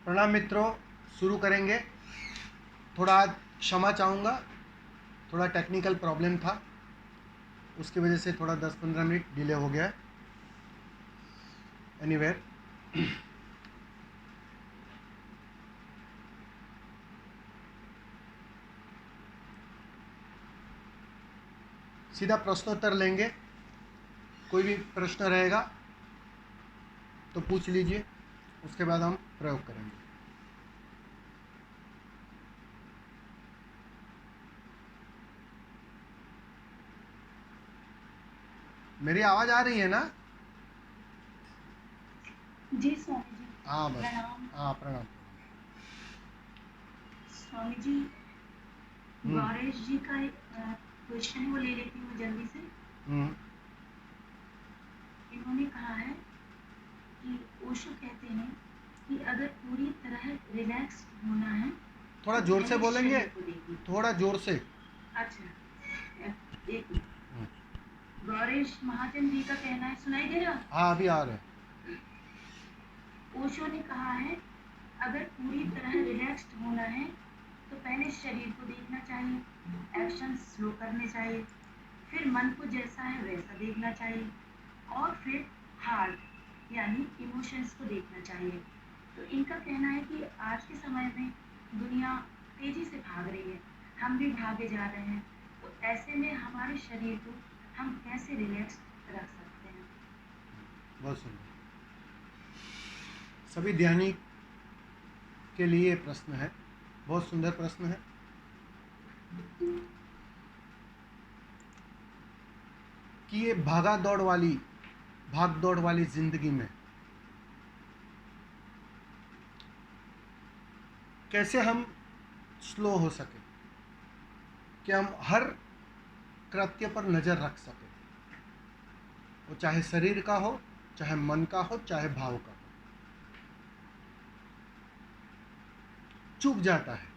प्रणाम मित्रों, शुरू करेंगे। थोड़ा आज क्षमा चाहूँगा, थोड़ा टेक्निकल प्रॉब्लम था, उसकी वजह से थोड़ा 10-15 मिनट डिले हो गया। एनीवे, सीधा प्रश्नोत्तर लेंगे। कोई भी प्रश्न रहेगा तो पूछ लीजिए, उसके बाद हम प्रयोग करेंगे। मेरी आवाज़ आ रही है ना? जी स्वामी जी। हाँ बस। प्रणाम हाँ प्रणाम। स्वामी जी। गौरेश जी का क्वेश्चन वो ले लेती हूँ जल्दी से। इन्होंने कहा है कि ओशो कहते हैं कि अगर पूरी तरह रिलैक्स होना है थोड़ा तो जोर से पहले बोलेंगे, शरीर को देखना। थोड़ा जोर से। अच्छा, एक मिनट। गौरेश महाजन जी का कहना है, सुनाई दे रहा? हाँ अभी आ रहे हैं। ओशो ने कहा है अगर पूरी तरह रिलैक्स्ड होना है तो पहले शरीर को देखना चाहिए, एक्शन स्लो करने चाहिए, फिर मन को जैसा है वैसा देखना चाहिए और फिर हार्ट यानी इमोशंस को देखना चाहिए। तो इनका कहना है कि आज के समय में दुनिया तेजी से भाग रही है, हम भी भागे जा रहे हैं, तो ऐसे में हमारे शरीर को हम कैसे रिलैक्स रख सकते हैं? बहुत सुंदर। सभी ध्यानी के लिए ये प्रश्न है, बहुत सुंदर प्रश्न है। कि ये भाग दौड़ वाली जिंदगी में कैसे हम स्लो हो सके, कि हम हर कृत्य पर नज़र रख सके, वो चाहे शरीर का हो, चाहे मन का हो, चाहे भाव का हो। चूक जाता है,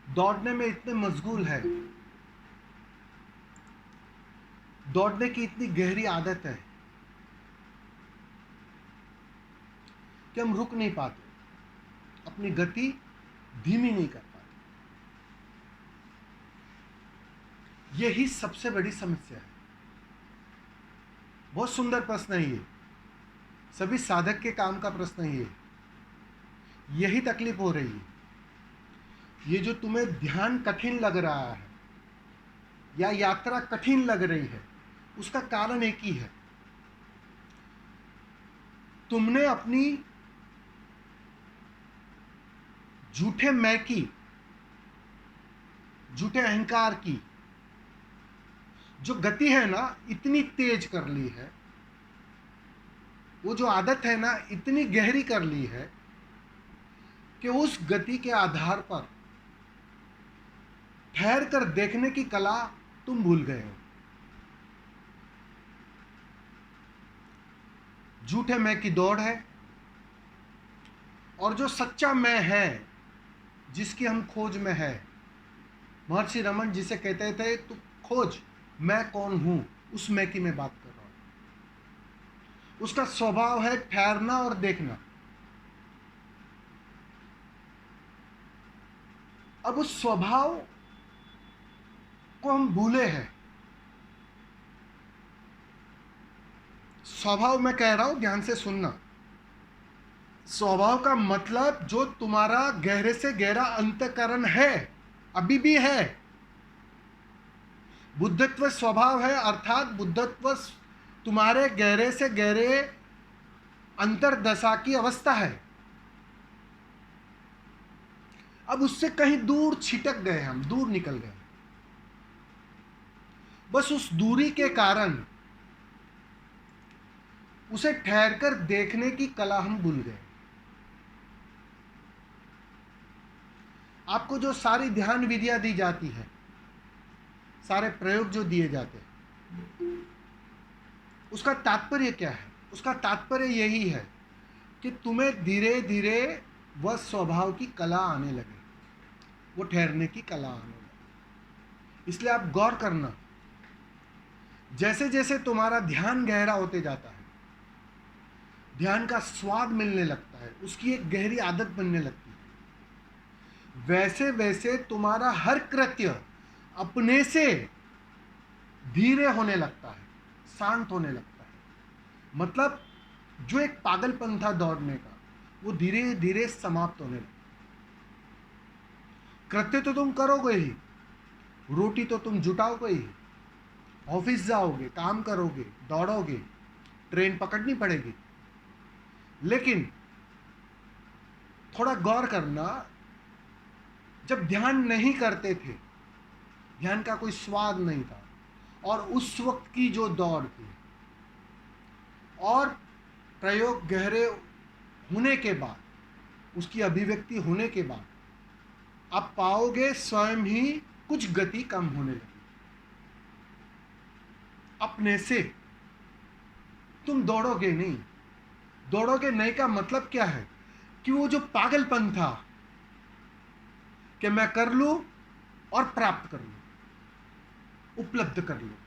दौड़ने में इतने मशगूल है, दौड़ने की इतनी गहरी आदत है कि हम रुक नहीं पाते, अपनी गति धीमी नहीं कर पाते। यही सबसे बड़ी समस्या है। बहुत सुंदर प्रश्न है ये, सभी साधक के काम का प्रश्न है ये। यही तकलीफ हो रही है। ये जो तुम्हें ध्यान कठिन लग रहा है या यात्रा कठिन लग रही है, उसका कारण एक ही है, तुमने अपनी झूठे मैं की, झूठे अहंकार की जो गति है ना, इतनी तेज कर ली है, वो जो आदत है ना, इतनी गहरी कर ली है कि उस गति के आधार पर ठहर कर देखने की कला तुम भूल गए हो। झूठे मैं की दौड़ है, और जो सच्चा मैं है, जिसकी हम खोज में है, महर्षि रमन जिसे कहते थे तू खोज मैं कौन हूं, उस मैं की मैं बात कर रहा हूं। उसका स्वभाव है ठहरना और देखना। अब उस स्वभाव को हम भूले हैं। स्वभाव मैं कह रहा हूं, ध्यान से सुनना। स्वभाव का मतलब जो तुम्हारा गहरे से गहरा अंतःकरण है, अभी भी है। बुद्धत्व स्वभाव है, अर्थात बुद्धत्व तुम्हारे गहरे से गहरे अंतर्दशा की अवस्था है। अब उससे कहीं दूर छिटक गए, हम दूर निकल गए। बस उस दूरी के कारण उसे ठहरकर देखने की कला हम भूल गए। आपको जो सारी ध्यान विधियां दी जाती है, सारे प्रयोग जो दिए जाते हैं, उसका तात्पर्य क्या है? उसका तात्पर्य यही है कि तुम्हें धीरे धीरे वह स्वभाव की कला आने लगे, वो ठहरने की कला आने लगे। इसलिए आप गौर करना, जैसे जैसे तुम्हारा ध्यान गहरा होते जाता है, ध्यान का स्वाद मिलने लगता है, उसकी एक गहरी आदत बनने लगती है। वैसे वैसे तुम्हारा हर कृत्य अपने से धीरे होने लगता है, शांत होने लगता है। मतलब जो एक पागलपन था दौड़ने का, वो धीरे धीरे समाप्त होने लगता है। कृत्य तो तुम करोगे ही, रोटी तो तुम जुटाओगे ही, ऑफिस जाओगे, काम करोगे, दौड़ोगे, ट्रेन पकड़नी पड़ेगी। लेकिन थोड़ा गौर करना, जब ध्यान नहीं करते थे, ध्यान का कोई स्वाद नहीं था, और उस वक्त की जो दौड़ थी, और प्रयोग गहरे होने के बाद, उसकी अभिव्यक्ति होने के बाद, आप पाओगे स्वयं ही कुछ गति कम होने लगी अपने से। तुम दौड़ोगे नहीं। दौड़ोगे नहीं का मतलब क्या है कि वो जो पागलपन था कि मैं कर लूं और प्राप्त कर लूं, उपलब्ध कर लूं,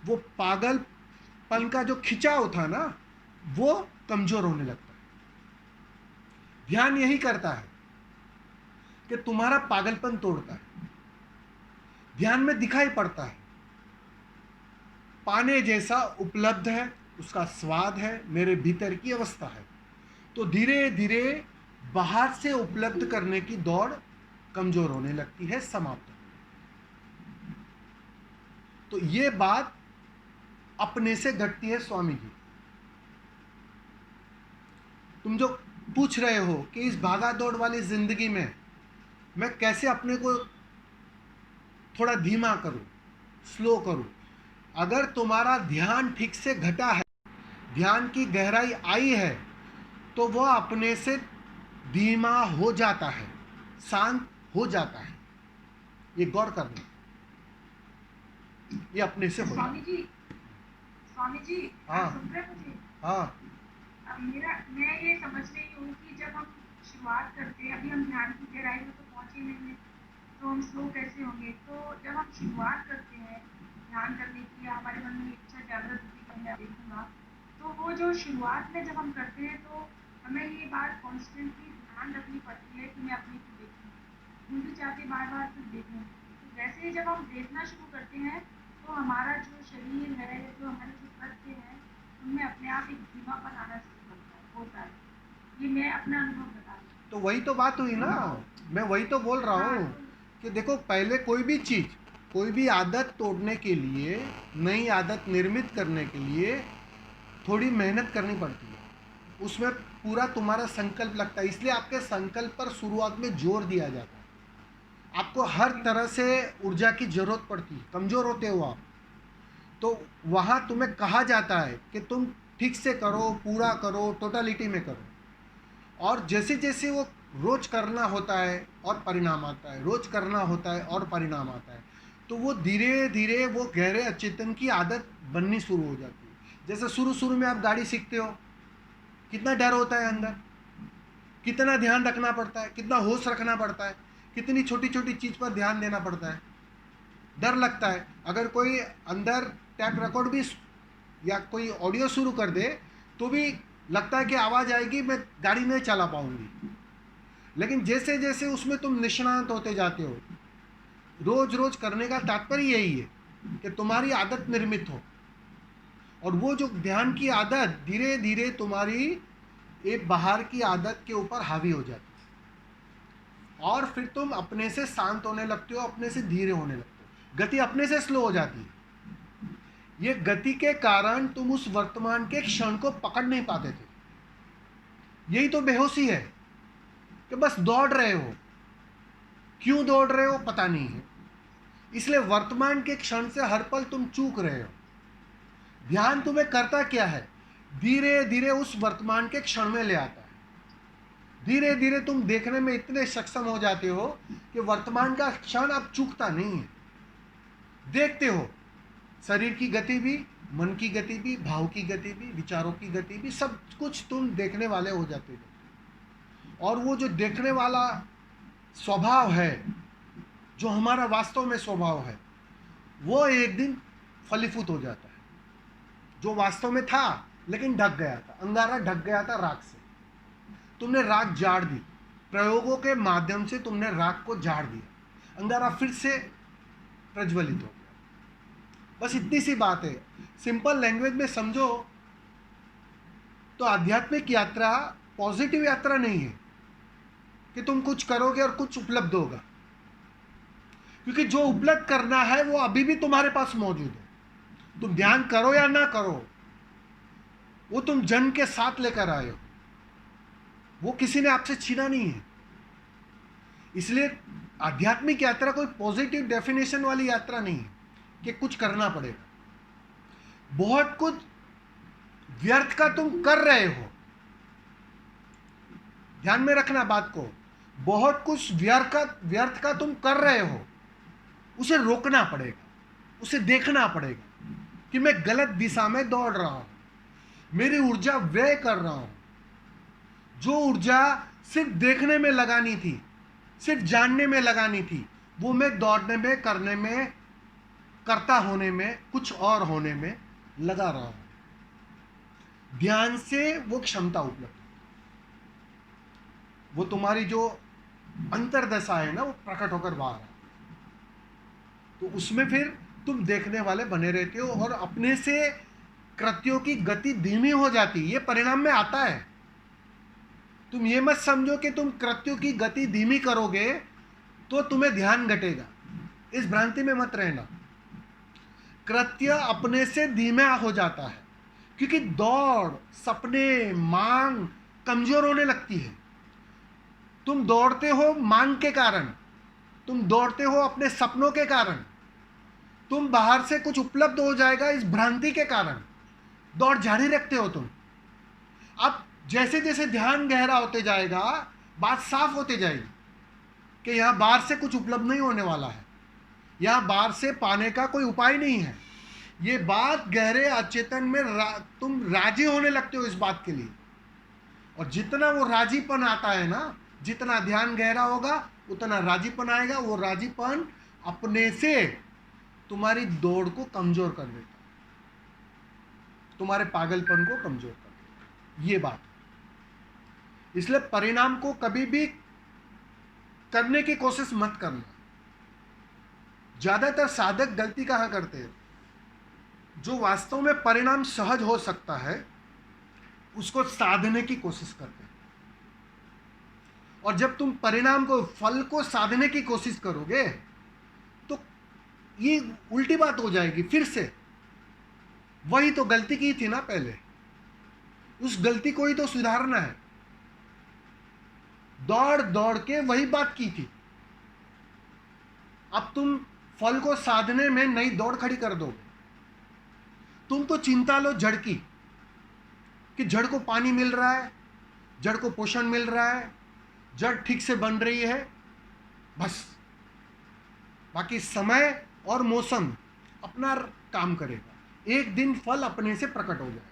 वो पागलपन का जो खिंचाव था ना, वो कमजोर होने लगता है। ध्यान यही करता है कि तुम्हारा पागलपन तोड़ता है। ध्यान में दिखाई पड़ता है, पाने जैसा उपलब्ध है, उसका स्वाद है, मेरे भीतर की अवस्था है। तो धीरे धीरे बाहर से उपलब्ध करने की दौड़ कमजोर होने लगती है, समाप्त होने लगती है। तो ये बात अपने से घटती है स्वामी जी। तुम जो पूछ रहे हो कि इस भागा दौड़ वाली जिंदगी में मैं कैसे अपने को थोड़ा धीमा करूं, स्लो करूं। अगर तुम्हारा ध्यान ठीक से घटा है, ध्यान की गहराई आई है, तो वह अपने से धीमा हो जाता है, शांत हो जाता है। ये गौर करना, ये अपने से हो जाता है। स्वामी जी हाँ। आप सुन रहे मुझे? हाँ, अब मैं ये समझ रही हूँ कि जब हम शुरुआत करते हैं, अभी हम ध्यान की गहराई में तो पहुंचे नहीं है, तो हम स्लो कैसे होंगे? तो जब हम शुरुआत करते हैं ध्यान करने की, या हमारे मन में इच्छा जागृत होती है मैं देखूंगा, तो वो जो शुरुआत में जब हम करते हैं, तो हमें ये बात कॉन्स्टेंटली ध्यान रखनी पड़ती है कि मैं अपने को देखूँ, हम भी चाहते बार बार फिर देखूँ। तो वैसे ही जब हम देखना शुरू करते हैं, तो हमारा जो शरीर है, जो हमारे जो कृत्य है, उनमें अपने आप एक धीमापन आना शुरू होता है। ये मैं अपना अनुभव बता रही हूँ। तो वही तो बात हुई ना, मैं वही तो बोल रहा हाँ, हूँ कि देखो, पहले कोई भी चीज, कोई भी आदत तोड़ने के लिए, नई आदत निर्मित करने के लिए थोड़ी मेहनत करनी पड़ती है। उसमें पूरा तुम्हारा संकल्प लगता है, इसलिए आपके संकल्प पर शुरुआत में जोर दिया जाता है। आपको हर तरह से ऊर्जा की जरूरत पड़ती है, कमजोर होते हो आप, तो वहाँ तुम्हें कहा जाता है कि तुम ठीक से करो, पूरा करो, टोटलिटी में करो। और जैसे जैसे वो रोज करना होता है और परिणाम आता है, रोज करना होता है और परिणाम आता है, तो वो धीरे धीरे वो गहरे अचेतन की आदत बननी शुरू हो जाती है। जैसे शुरू शुरू में आप गाड़ी सीखते हो, कितना डर होता है अंदर, कितना ध्यान रखना पड़ता है, कितना होश रखना पड़ता है, कितनी छोटी छोटी चीज पर ध्यान देना पड़ता है, डर लगता है। अगर कोई अंदर टैप रिकॉर्ड भी या कोई ऑडियो शुरू कर दे, तो भी लगता है कि आवाज़ आएगी, मैं गाड़ी नहीं चला पाऊंगी। लेकिन जैसे जैसे उसमें तुम निष्णात होते जाते हो, रोज रोज करने का तात्पर्य यही है कि तुम्हारी आदत निर्मित हो, और वो जो ध्यान की आदत धीरे धीरे तुम्हारी एक बाहर की आदत के ऊपर हावी हो जाती है, और फिर तुम अपने से शांत होने लगते हो, अपने से धीरे होने लगते हो, गति अपने से स्लो हो जाती है। ये गति के कारण तुम उस वर्तमान के क्षण को पकड़ नहीं पाते थे। यही तो बेहोशी है कि बस दौड़ रहे हो, क्यों दौड़ रहे हो पता नहीं है, इसलिए वर्तमान के क्षण से हर पल तुम चूक रहे हो। ध्यान तुम्हें करता क्या है, धीरे धीरे उस वर्तमान के क्षण में ले आता है। धीरे धीरे तुम देखने में इतने सक्षम हो जाते हो कि वर्तमान का क्षण अब चूकता नहीं है। देखते हो शरीर की गति भी, मन की गति भी, भाव की गति भी, विचारों की गति भी, सब कुछ तुम देखने वाले हो जाते हो। और वो जो देखने वाला स्वभाव है, जो हमारा वास्तव में स्वभाव है, वो एक दिन फलीभूत हो जाता है। जो वास्तव में था लेकिन ढक गया था, अंगारा ढक गया था राख से। तुमने राख झाड़ दी, प्रयोगों के माध्यम से तुमने राख को झाड़ दिया, अंगारा फिर से प्रज्वलित हो गया। बस इतनी सी बात है, सिंपल लैंग्वेज में समझो तो आध्यात्मिक यात्रा पॉजिटिव यात्रा नहीं है कि तुम कुछ करोगे और कुछ उपलब्ध होगा, क्योंकि जो उपलब्ध करना है वो अभी भी तुम्हारे पास मौजूद है। तुम ध्यान करो या ना करो, वो तुम जन्म के साथ लेकर आए हो, वो किसी ने आपसे छीना नहीं है। इसलिए आध्यात्मिक यात्रा कोई पॉजिटिव डेफिनेशन वाली यात्रा नहीं है कि कुछ करना पड़ेगा। बहुत कुछ व्यर्थ का तुम कर रहे हो, ध्यान में रखना बात को। बहुत कुछ व्यर्थ का तुम कर रहे हो, उसे रोकना पड़ेगा, उसे देखना पड़ेगा कि मैं गलत दिशा में दौड़ रहा हूं, मेरी ऊर्जा व्यय कर रहा हूं। जो ऊर्जा सिर्फ देखने में लगानी थी, सिर्फ जानने में लगानी थी, वो मैं दौड़ने में, करने में, करता होने में, कुछ और होने में लगा रहा हूं। ध्यान से वो क्षमता उपलब्ध है, वो तुम्हारी जो अंतर्दशा है ना, वो प्रकट होकर बाहर है। तो उसमें फिर तुम देखने वाले बने रहते हो और अपने से कृत्यों की गति धीमी हो जाती है। ये परिणाम में आता है। तुम ये मत समझो कि तुम कृत्यों की गति धीमी करोगे तो तुम्हें ध्यान घटेगा, इस भ्रांति में मत रहना। कृत्य अपने से धीमा हो जाता है, क्योंकि दौड़, सपने, मांग कमजोर होने लगती है। तुम दौड़ते हो मांग के कारण, तुम दौड़ते हो अपने सपनों के कारण, तुम बाहर से कुछ उपलब्ध हो जाएगा इस भ्रांति के कारण दौड़ जारी रखते हो तुम। अब जैसे जैसे ध्यान गहरा होते जाएगा, बात साफ होती जाएगी कि यहां बाहर से कुछ उपलब्ध नहीं होने वाला है, यहां बाहर से पाने का कोई उपाय नहीं है। ये बात गहरे अचेतन में तुम राजी होने लगते हो इस बात के लिए। और जितना वो राजीपन आता है ना, जितना ध्यान गहरा होगा उतना राजीपन आएगा। वो राजीपन अपने से तुम्हारी दौड़ को कमजोर कर देता है, तुम्हारे पागलपन को कमजोर कर देता है। ये बात, इसलिए परिणाम को कभी भी करने की कोशिश मत करना। ज्यादातर साधक गलती कहां करते हैं, जो वास्तव में परिणाम सहज हो सकता है उसको साधने की कोशिश करते हैं। और जब तुम परिणाम को, फल को साधने की कोशिश करोगे तो ये उल्टी बात हो जाएगी। फिर से वही तो गलती की थी ना पहले, उस गलती को ही तो सुधारना है। दौड़ दौड़ के वही बात की थी, अब तुम फल को साधने में नई दौड़ खड़ी कर दोगे। तुम तो चिंता लो जड़ की, कि जड़ को पानी मिल रहा है, जड़ को पोषण मिल रहा है, जड़ ठीक से बन रही है, बस। बाकी समय और मौसम अपना काम करेगा, एक दिन फल अपने से प्रकट हो जाए।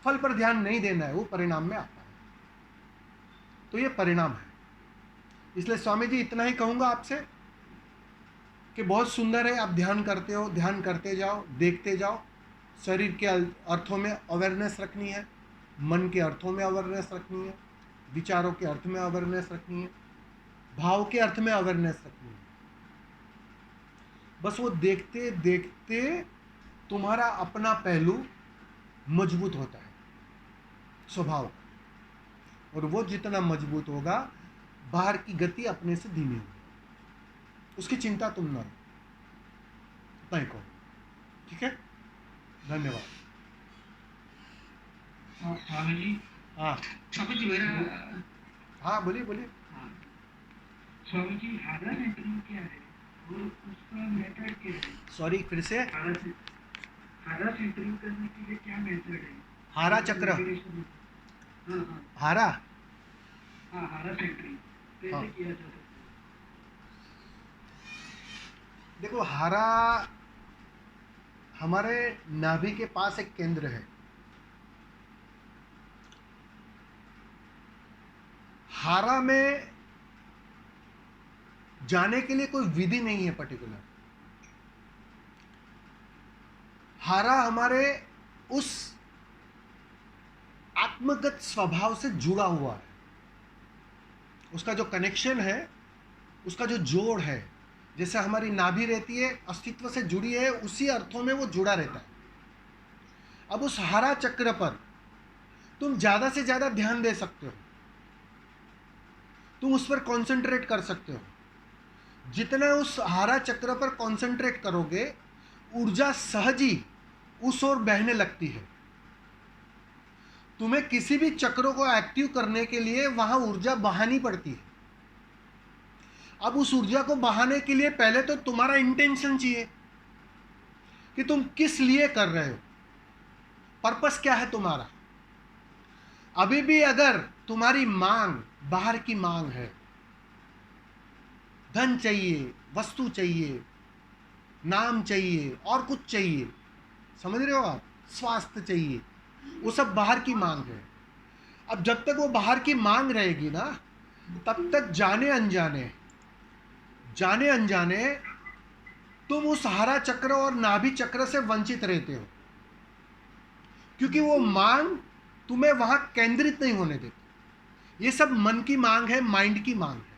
फल पर ध्यान नहीं देना है, वो परिणाम में आता है। तो ये परिणाम है। इसलिए स्वामी जी इतना ही कहूंगा आपसे कि बहुत सुंदर है, आप ध्यान करते हो, ध्यान करते जाओ, देखते जाओ। शरीर के अर्थों में अवेयरनेस रखनी है, मन के अर्थों में अवेयरनेस रखनी है, विचारों के अर्थ में अवेयरनेस रखनी है, भाव के अर्थ में अवेयरनेस रखनी है। बस वो देखते देखते तुम्हारा अपना पहलू मजबूत होता है स्वभाव का, और वो जितना मजबूत होगा बाहर की गति अपने से धीमी होगी। उसकी चिंता तुम ना लो, उतना ही कहो। ठीक है, धन्यवाद। स्वामी जी, हाँ स्वामी जी मेरा, हाँ बोलिए बोलिए। हाँ स्वामी जी, हारा सेंटरिंग क्या है, वो उसका मेथड क्या है? सॉरी, फिर से। हारा सेंटरिंग करने के लिए क्या मेथड है? हारा चक्र, हाँ हाँ हारा, हाँ, हारा सेंटरिंग कैसे हाँ। किया जा सकता है? देखो, हारा हमारे नाभि के पास एक केंद्र है। हारा में जाने के लिए कोई विधि नहीं है पर्टिकुलर। हारा हमारे उस आत्मगत स्वभाव से जुड़ा हुआ है, उसका जो कनेक्शन है, उसका जो जोड़ है, जैसे हमारी नाभि रहती है, अस्तित्व से जुड़ी है, उसी अर्थों में वो जुड़ा रहता है। अब उस हरा चक्र पर तुम ज़्यादा से ज़्यादा ध्यान दे सकते हो, तुम उस पर कंसंट्रेट कर सकते हो। जितना उस हरा चक्र पर कंसंट्रेट करोगे, ऊर्जा सहज ही उस ओर बहने लगती है। तुम्हें किसी भी चक्रों को एक्टिव करने के लिए वहां ऊर्जा बहानी पड़ती है। अब उस ऊर्जा को बहाने के लिए पहले तो तुम्हारा इंटेंशन चाहिए कि तुम किस लिए कर रहे हो, पर्पस क्या है तुम्हारा। अभी भी अगर तुम्हारी मांग बाहर की मांग है, धन चाहिए, वस्तु चाहिए, नाम चाहिए और कुछ चाहिए, समझ रहे हो आप, स्वास्थ्य चाहिए, वो सब बाहर की मांग है। अब जब तक वो बाहर की मांग रहेगी ना, तब तक जाने अनजाने तुम उस हरा चक्र और नाभि चक्र से वंचित रहते हो, क्योंकि वो मांग तुम्हें वहां केंद्रित नहीं होने देती। ये सब मन की मांग है, माइंड की मांग है।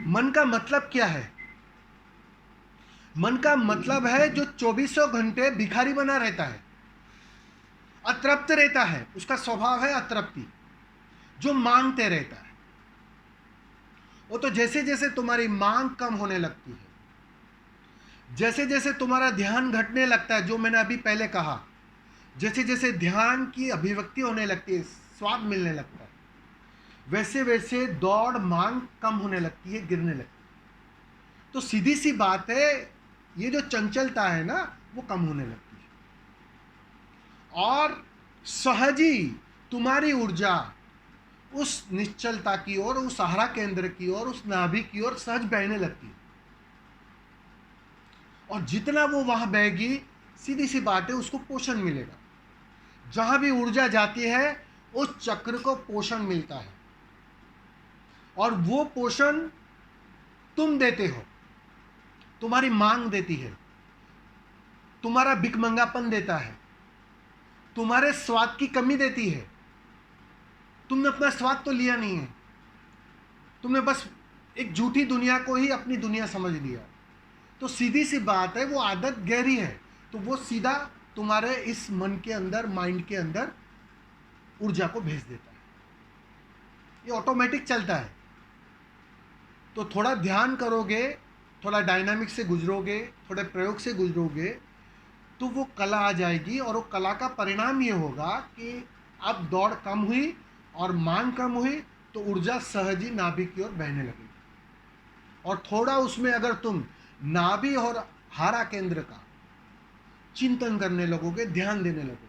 मन का मतलब क्या है? मन का मतलब है जो 24 घंटे भिखारी बना रहता है, अतृप्त रहता है, उसका स्वभाव है अतृप्ति, जो मांगते रहता है। वो तो जैसे जैसे तुम्हारी मांग कम होने लगती है, जैसे जैसे तुम्हारा ध्यान घटने लगता है, जो मैंने अभी पहले कहा, जैसे जैसे ध्यान की अभिव्यक्ति होने लगती है, स्वाद मिलने लगता है, वैसे वैसे दौड़ मांग कम होने लगती है, गिरने लगती है। तो सीधी सी बात है, ये जो चंचलता है ना, वो कम होने लगती है और सहज ही तुम्हारी ऊर्जा उस निश्चलता की ओर, उस हरा केंद्र की ओर, उस नाभि की ओर सहज बहने लगती है। और जितना वो वहां बहेगी, सीधी सी बात है, उसको पोषण मिलेगा। जहां भी ऊर्जा जाती है, उस चक्र को पोषण मिलता है, और वो पोषण तुम देते हो, तुम्हारी मांग देती है, तुम्हारा भिकमंगापन देता है, तुम्हारे स्वाद की कमी देती है। तुमने अपना स्वाद तो लिया नहीं है, तुमने बस एक झूठी दुनिया को ही अपनी दुनिया समझ लिया। तो सीधी सी बात है, वो आदत गहरी है, तो वो सीधा तुम्हारे इस मन के अंदर, माइंड के अंदर ऊर्जा को भेज देता है। ये ऑटोमेटिक चलता है। तो थोड़ा ध्यान करोगे, थोड़ा डायनामिक से गुजरोगे, थोड़े प्रयोग से गुजरोगे, तो वो कला आ जाएगी। और वो कला का परिणाम ये होगा कि अब दौड़ कम हुई और मांग कम हुई, तो ऊर्जा सहज ही नाभि की ओर बहने लगेगी। और थोड़ा उसमें अगर तुम नाभि और हारा केंद्र का चिंतन करने लगोगे, ध्यान देने लगोगे,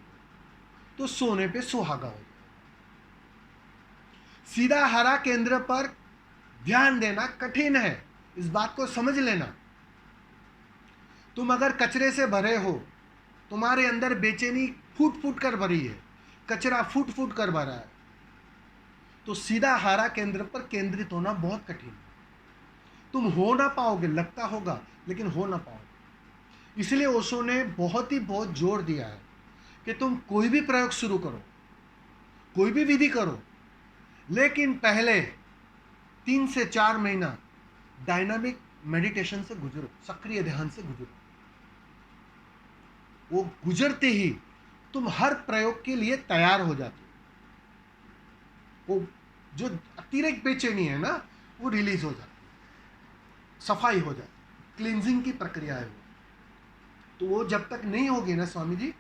तो सोने पे सुहागा हो जाएगा। सीधा हारा केंद्र पर ध्यान देना कठिन है, इस बात को समझ लेना। तुम अगर कचरे से भरे हो, तुम्हारे अंदर बेचैनी फूट फूट कर भरी है, कचरा फूट फूट कर भरा है, तो सीधा हारा केंद्र पर केंद्रित होना बहुत कठिन है। तुम हो ना पाओगे, लगता होगा, लेकिन हो ना पाओगे। इसलिए ओशो ने बहुत जोर दिया है कि तुम कोई भी प्रयोग शुरू करो, कोई भी विधि करो, लेकिन पहले 3 से 4 महीना डायनामिक मेडिटेशन से गुजरो, सक्रिय ध्यान से गुजरो। वो गुजरते ही तुम हर प्रयोग के लिए तैयार हो जाते हो। वो जो अतिरिक्त बेचैनी है ना, वो रिलीज हो जाती, सफाई हो जाती, क्लींजिंग की प्रक्रिया है वो। तो वो जब तक नहीं होगी ना स्वामी जी,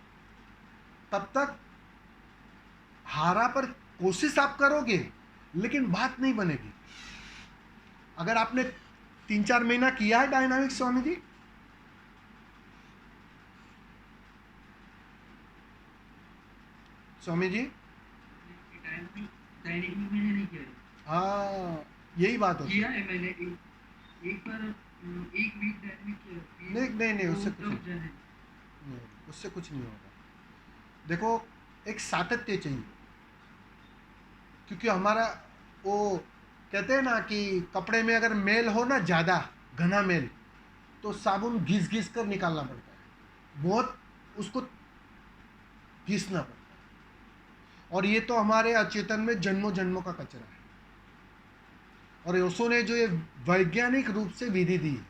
तब तक हारा पर कोशिश आप करोगे, लेकिन बात नहीं बनेगी। अगर आपने 3-4 महीना किया है डायनामिक स्वामी जी, स्वामी जी, डायनेमिक मैंने नहीं किया। हाँ, यही बात होती किया है मैंने एक बार, एक वीक डायनेमिक किया। नहीं, उससे कुछ नहीं होगा। देखो, एक सातत्य चाहिए, क्योंकि हमारा वो कहते हैं ना कि कपड़े में अगर मेल हो ना, ज़्यादा घना मेल, तो साबुन घिस घिस कर निकालना पड़ता है, बहुत उसको घिसना पड़ता है। और ये तो हमारे अचेतन में जन्मों जन्मों का कचरा है। और ओशो ने जो ये वैज्ञानिक रूप से विधि दी है,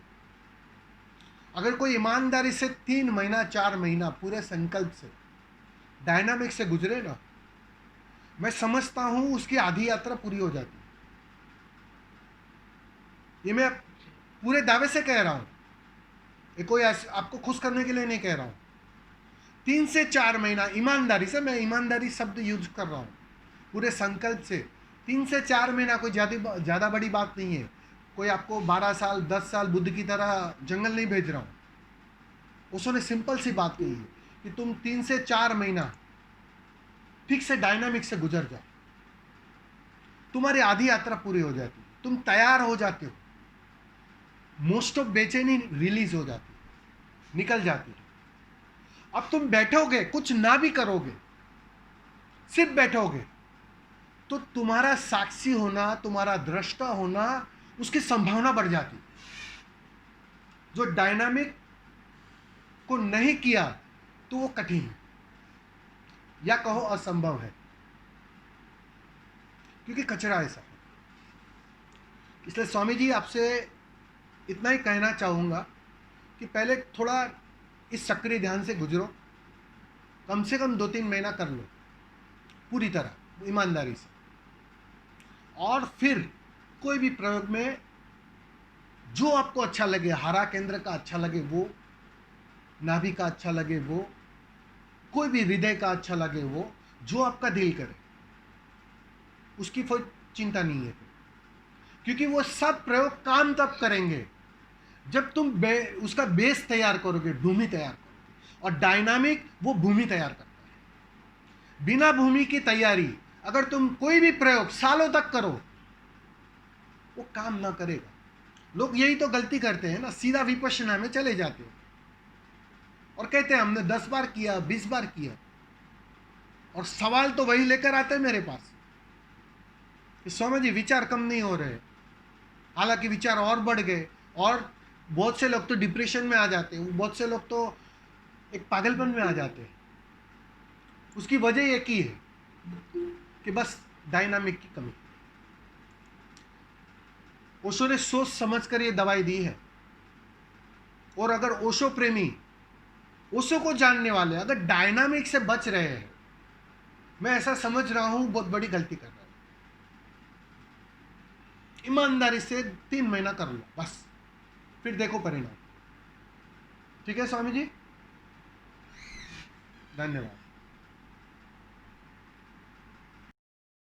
अगर कोई ईमानदारी से 3 महीना 4 महीना पूरे संकल्प से डायनामिक से गुजरे ना, मैं समझता हूं उसकी आधी यात्रा पूरी हो जाती है। ये मैं पूरे दावे से कह रहा हूं, ये कोई आपको खुश करने के लिए नहीं कह रहा हूं। 3 से 4 महीना ईमानदारी से, मैं ईमानदारी शब्द यूज कर रहा हूं, पूरे संकल्प से 3 से 4 महीना कोई ज़्यादा बड़ी बात नहीं है। कोई आपको 12 साल 10 साल बुद्ध की तरह जंगल नहीं भेज रहा हूं। उसने सिंपल सी बात कही है कि तुम 3 से 4 महीना ठीक से डायनामिक से गुजर जाओ, तुम्हारी आधी यात्रा पूरी हो जाती है, तुम तैयार हो जाते हो, मोस्ट ऑफ बेचैनी रिलीज हो जाती है, निकल जाती है। अब तुम बैठोगे, कुछ ना भी करोगे, सिर्फ बैठोगे, तो तुम्हारा साक्षी होना, तुम्हारा दृष्टा होना, उसकी संभावना बढ़ जाती है। जो डायनामिक को नहीं किया तो वो कठिन है, या कहो असंभव है, क्योंकि कचरा ऐसा है। इसलिए स्वामी जी आपसे इतना ही कहना चाहूँगा कि पहले थोड़ा इस सक्रिय ध्यान से गुजरो, कम से कम 2-3 महीना कर लो पूरी तरह ईमानदारी से, और फिर कोई भी प्रयोग में जो आपको अच्छा लगे, हरा केंद्र का अच्छा लगे वो, नाभि का अच्छा लगे वो, कोई भी हृदय का अच्छा लगे वो, जो आपका दिल करे, उसकी कोई चिंता नहीं है, क्योंकि वो सब प्रयोग काम तब करेंगे जब तुम उसका बेस तैयार करोगे, भूमि तैयार करोगे। और डायनामिक वो भूमि तैयार करता है। बिना भूमि की तैयारी अगर तुम कोई भी प्रयोग सालों तक करो, वो काम ना करेगा। लोग यही तो गलती करते हैं ना, सीधा विपश्यना में चले जाते हैं और कहते हैं हमने 10 बार किया, 20 बार किया, और सवाल तो वही लेकर आते हैं मेरे पास कि स्वामी जी विचार कम नहीं हो रहे, हालांकि विचार और बढ़ गए, और बहुत से लोग तो डिप्रेशन में आ जाते हैं, बहुत से लोग तो एक पागलपन में आ जाते हैं। उसकी वजह एक ही है कि बस डायनामिक की कमी। ओशो ने सोच समझ कर ये दवाई दी है, और अगर ओशो प्रेमी, ओशो को जानने वाले अगर डायनामिक से बच रहे हैं, मैं ऐसा समझ रहा हूं बहुत बड़ी गलती कर रहे हैं। ईमानदारी से 3 महीना कर लो बस, फिर देखो परिणाम। ठीक है स्वामी जी, धन्यवाद।